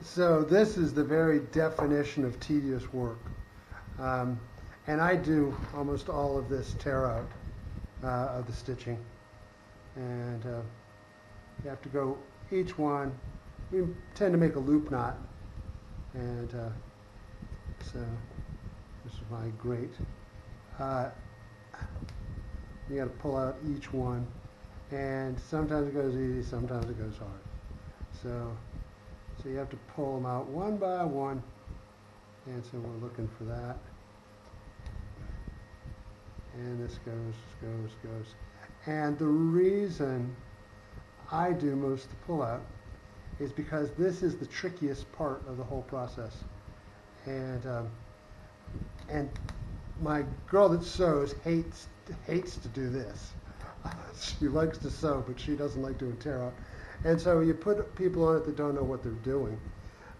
So this is the very definition of tedious work. Um, and I do almost all of this tear out of the stitching. And you have to go each one. We tend to make a loop knot. And so this is my grate. You got to pull out each one. And sometimes it goes easy, sometimes it goes hard. So you have to pull them out one by one, and so we're looking for that. And this goes. And the reason I do most of the pull out is because this is the trickiest part of the whole process. And my girl that sews hates to do this. She likes to sew, but she doesn't like doing tear out. And so you put people on it that don't know what they're doing,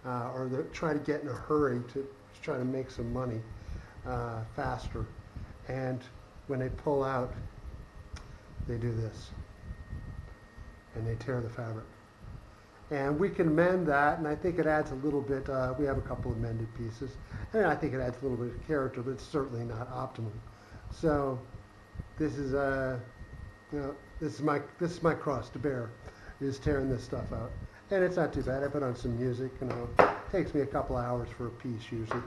or they're trying to get in a hurry to try to make some money faster. And when they pull out, they do this, and they tear the fabric. And we can mend that, and I think it adds a little bit. We have a couple of mended pieces, and I think it adds a little bit of character, but it's certainly not optimal. So this is this is my cross to bear, is tearing this stuff out. And it's not too bad. I put on some music, it takes me a couple hours for a piece usually.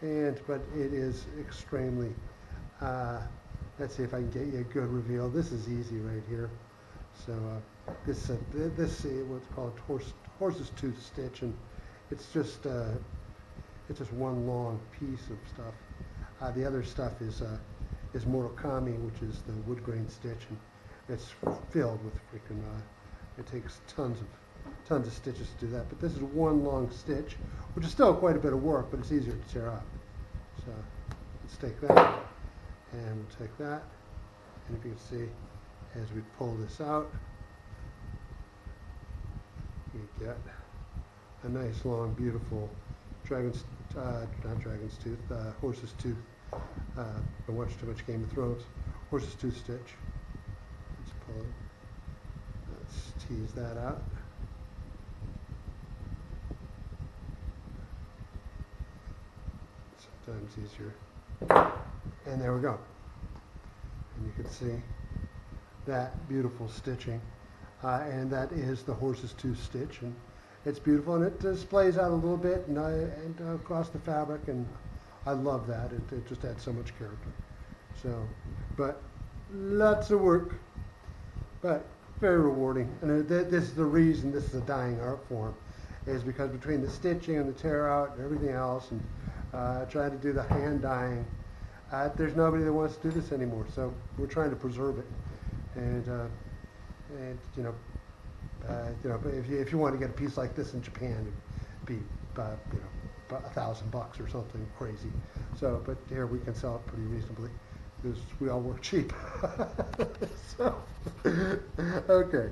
But it is extremely, let's see if I can get you a good reveal. This is easy right here. So this what's called horse's tooth stitch, and it's just one long piece of stuff. The other stuff is Murakami, which is the wood grain stitch, and it's filled with freaking. It takes tons of stitches to do that. But this is one long stitch, which is still quite a bit of work, but it's easier to tear out. So let's take that, and we'll take that, and if you can see, as we pull this out, you get a nice long, beautiful horse's tooth. I watched too much Game of Thrones. Horse's tooth stitch. Let's pull it. Let's tease that out. Sometimes easier. And there we go. And you can see that beautiful stitching. And that is the horse's tooth stitch. And it's beautiful, and it displays out a little bit and across the fabric, and I love that. It just adds so much character. So, but lots of work, but very rewarding. And this is the reason this is a dying art form, is because between the stitching and the tear out and everything else, and trying to do the hand dyeing, there's nobody that wants to do this anymore. So we're trying to preserve it, and if you want to get a piece like this in Japan, it'd be $1,000 or something crazy. So, but here we can sell it pretty reasonably because we all work cheap. So, okay.